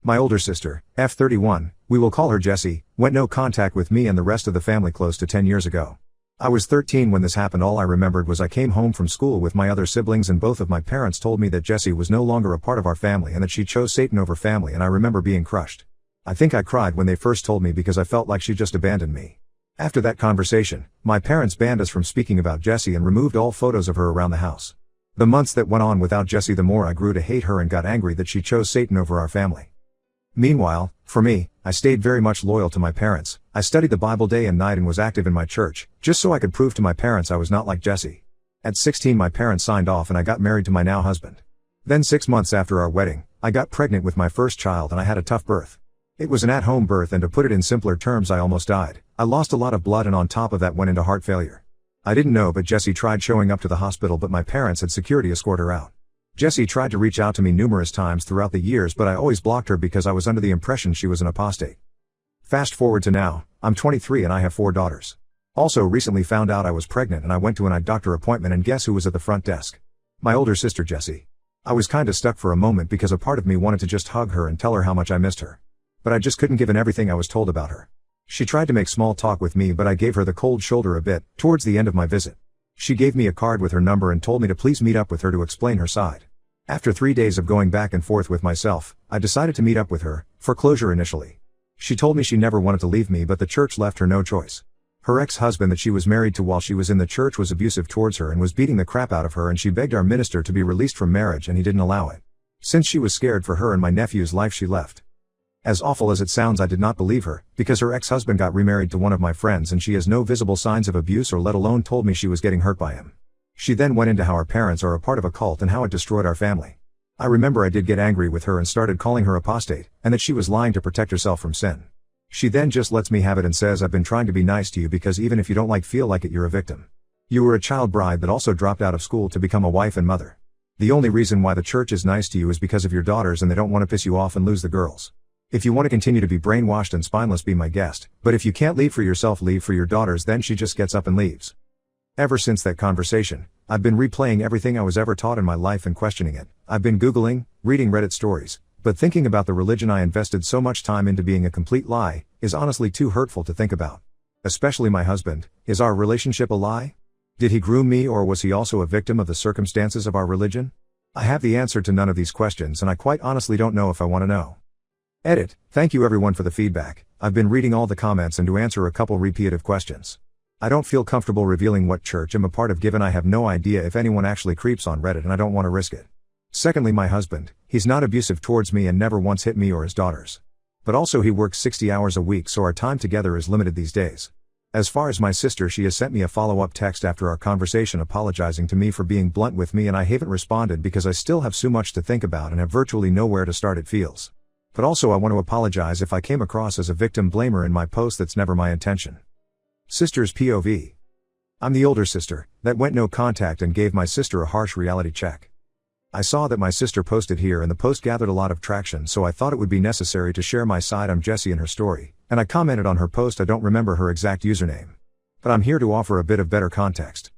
My older sister, F31, we will call her Jessie, went no contact with me and the rest of the family close to 10 years ago. I was 13 when this happened. All I remembered was I came home from school with my other siblings and both of my parents told me that Jessie was no longer a part of our family and that she chose Satan over family, and I remember being crushed. I think I cried when they first told me because I felt like she just abandoned me. After that conversation, my parents banned us from speaking about Jessie and removed all photos of her around the house. The months that went on without Jessie, the more I grew to hate her and got angry that she chose Satan over our family. Meanwhile, for me, I stayed very much loyal to my parents. I studied the Bible day and night and was active in my church, just so I could prove to my parents I was not like Jessie. At 16 my parents signed off and I got married to my now husband. Then 6 months after our wedding, I got pregnant with my first child and I had a tough birth. It was an at-home birth, and to put it in simpler terms, I almost died. I lost a lot of blood and on top of that went into heart failure. I didn't know, but Jessie tried showing up to the hospital, but my parents had security escort her out. Jessie tried to reach out to me numerous times throughout the years, but I always blocked her because I was under the impression she was an apostate. Fast forward to now, I'm 23 and I have 4 daughters. Also recently found out I was pregnant and I went to an eye doctor appointment, and guess who was at the front desk? My older sister Jessie. I was kinda stuck for a moment because a part of me wanted to just hug her and tell her how much I missed her. But I just couldn't give in everything I was told about her. She tried to make small talk with me, but I gave her the cold shoulder a bit, towards the end of my visit. She gave me a card with her number and told me to please meet up with her to explain her side. After 3 days of going back and forth with myself, I decided to meet up with her, for closure initially. She told me she never wanted to leave me, but the church left her no choice. Her ex-husband that she was married to while she was in the church was abusive towards her and was beating the crap out of her, and she begged our minister to be released from marriage and he didn't allow it. Since she was scared for her and my nephew's life, she left. As awful as it sounds, I did not believe her, because her ex-husband got remarried to one of my friends and she has no visible signs of abuse, or let alone told me she was getting hurt by him. She then went into how our parents are a part of a cult and how it destroyed our family. I remember I did get angry with her and started calling her apostate, and that she was lying to protect herself from sin. She then just lets me have it and says, I've been trying to be nice to you because even if you don't feel like it, you're a victim. You were a child bride that also dropped out of school to become a wife and mother. The only reason why the church is nice to you is because of your daughters and they don't want to piss you off and lose the girls. If you want to continue to be brainwashed and spineless, be my guest, but if you can't leave for yourself, leave for your daughters. Then she just gets up and leaves. Ever since that conversation, I've been replaying everything I was ever taught in my life and questioning it. I've been Googling, reading Reddit stories, but thinking about the religion I invested so much time into being a complete lie is honestly too hurtful to think about. Especially my husband. Is our relationship a lie? Did he groom me, or was he also a victim of the circumstances of our religion? I have the answer to none of these questions and I quite honestly don't know if I want to know. Edit. Thank you everyone for the feedback. I've been reading all the comments and to answer a couple repetitive questions. I don't feel comfortable revealing what church I'm a part of, given I have no idea if anyone actually creeps on Reddit and I don't want to risk it. Secondly, my husband, he's not abusive towards me and never once hit me or his daughters. But also he works 60 hours a week, so our time together is limited these days. As far as my sister, she has sent me a follow-up text after our conversation apologizing to me for being blunt with me, and I haven't responded because I still have so much to think about and have virtually nowhere to start, it feels. But also I want to apologize if I came across as a victim blamer in my post. That's never my intention. Sister's POV. I'm the older sister that went no contact and gave my sister a harsh reality check. I saw that my sister posted here and the post gathered a lot of traction, so I thought it would be necessary to share my side. I'm Jessie and her story, and I commented on her post. I don't remember her exact username, but I'm here to offer a bit of better context.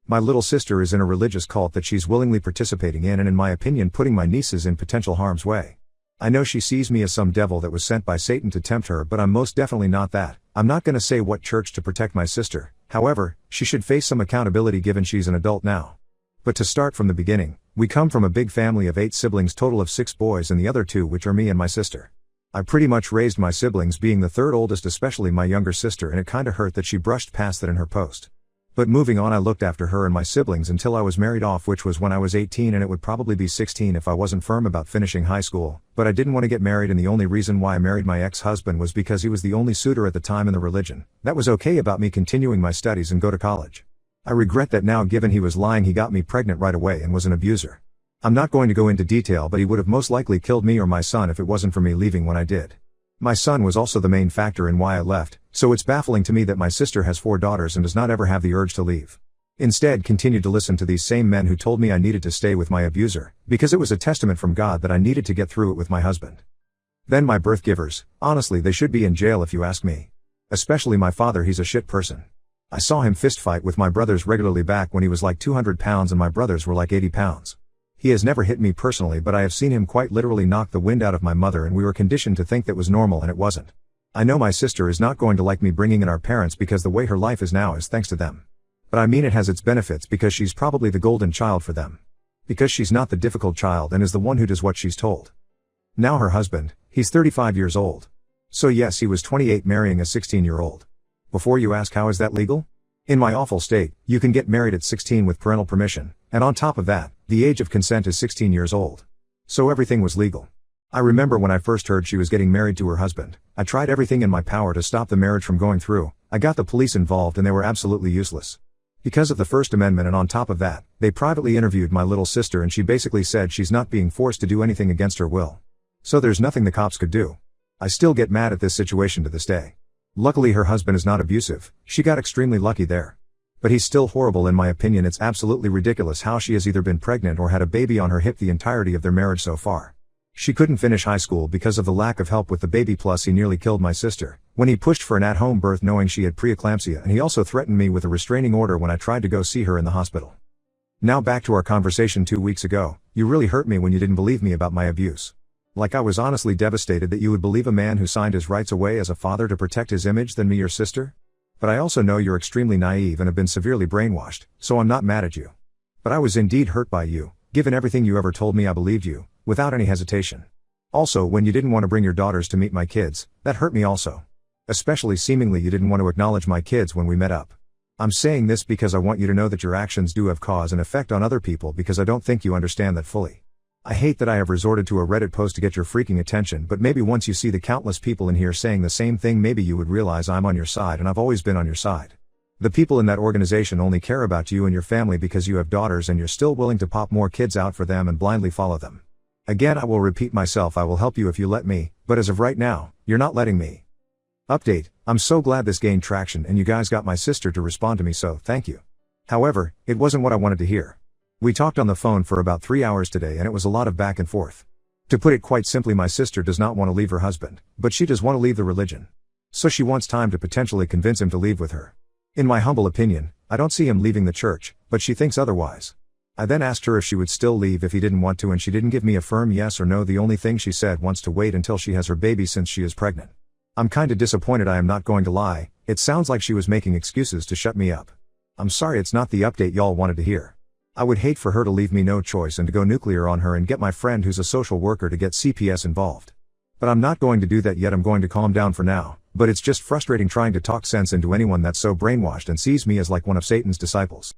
My little sister is in a religious cult that she's willingly participating in and in my opinion putting my nieces in potential harm's way. I know she sees me as some devil that was sent by Satan to tempt her, but I'm most definitely not that. I'm not gonna say what church to protect my sister, however, she should face some accountability given she's an adult now. But to start from the beginning, we come from a big family of 8 siblings, total of 6 boys and the other 2 which are me and my sister. I pretty much raised my siblings, being the third oldest, especially my younger sister, and it kinda hurt that she brushed past that in her post. But moving on, I looked after her and my siblings until I was married off, which was when I was 18, and it would probably be 16 if I wasn't firm about finishing high school, but I didn't want to get married, and the only reason why I married my ex-husband was because he was the only suitor at the time in the religion that was okay about me continuing my studies and go to college. I regret that now, given he was lying. He got me pregnant right away and was an abuser. I'm not going to go into detail, but he would have most likely killed me or my son if it wasn't for me leaving when I did. My son was also the main factor in why I left, so it's baffling to me that my sister has 4 daughters and does not ever have the urge to leave. Instead, continued to listen to these same men who told me I needed to stay with my abuser, because it was a testament from God that I needed to get through it with my husband. Then my birth givers, honestly they should be in jail if you ask me. Especially my father, he's a shit person. I saw him fist fight with my brothers regularly back when he was like 200 pounds and my brothers were like 80 pounds. He has never hit me personally, but I have seen him quite literally knock the wind out of my mother, and we were conditioned to think that was normal, and it wasn't. I know my sister is not going to like me bringing in our parents because the way her life is now is thanks to them. But I mean, it has its benefits because she's probably the golden child for them. Because she's not the difficult child and is the one who does what she's told. Now her husband, he's 35 years old. So yes, he was 28 marrying a 16-year-old. Before you ask, how is that legal? In my awful state, you can get married at 16 with parental permission, and on top of that, the age of consent is 16 years old. So everything was legal. I remember when I first heard she was getting married to her husband, I tried everything in my power to stop the marriage from going through. I got the police involved and they were absolutely useless. Because of the First Amendment, and on top of that, they privately interviewed my little sister and she basically said she's not being forced to do anything against her will. So there's nothing the cops could do. I still get mad at this situation to this day. Luckily her husband is not abusive, she got extremely lucky there. But he's still horrible in my opinion. It's absolutely ridiculous how she has either been pregnant or had a baby on her hip the entirety of their marriage so far. She couldn't finish high school because of the lack of help with the baby, plus he nearly killed my sister when he pushed for an at-home birth knowing she had preeclampsia, and he also threatened me with a restraining order when I tried to go see her in the hospital. Now back to our conversation 2 weeks ago. You really hurt me when you didn't believe me about my abuse. Like, I was honestly devastated that you would believe a man who signed his rights away as a father to protect his image than me, your sister. But I also know you're extremely naive and have been severely brainwashed, so I'm not mad at you. But I was indeed hurt by you. Given everything you ever told me, I believed you, without any hesitation. Also, when you didn't want to bring your daughters to meet my kids, that hurt me also. Especially seemingly you didn't want to acknowledge my kids when we met up. I'm saying this because I want you to know that your actions do have cause and effect on other people, because I don't think you understand that fully. I hate that I have resorted to a Reddit post to get your freaking attention, but maybe once you see the countless people in here saying the same thing, maybe you would realize I'm on your side, and I've always been on your side. The people in that organization only care about you and your family because you have daughters and you're still willing to pop more kids out for them and blindly follow them. Again, I will repeat myself, I will help you if you let me, but as of right now, you're not letting me. Update: I'm so glad this gained traction and you guys got my sister to respond to me, so thank you. However, it wasn't what I wanted to hear. We talked on the phone for about 3 hours today and it was a lot of back and forth. To put it quite simply, my sister does not want to leave her husband, but she does want to leave the religion. So she wants time to potentially convince him to leave with her. In my humble opinion, I don't see him leaving the church, but she thinks otherwise. I then asked her if she would still leave if he didn't want to, and she didn't give me a firm yes or no. The only thing she said wants to wait until she has her baby since she is pregnant. I'm kinda disappointed, I am not going to lie. It sounds like she was making excuses to shut me up. I'm sorry, it's not the update y'all wanted to hear. I would hate for her to leave me no choice and to go nuclear on her and get my friend who's a social worker to get CPS involved. But I'm not going to do that yet. I'm going to calm down for now, but it's just frustrating trying to talk sense into anyone that's so brainwashed and sees me as like one of Satan's disciples.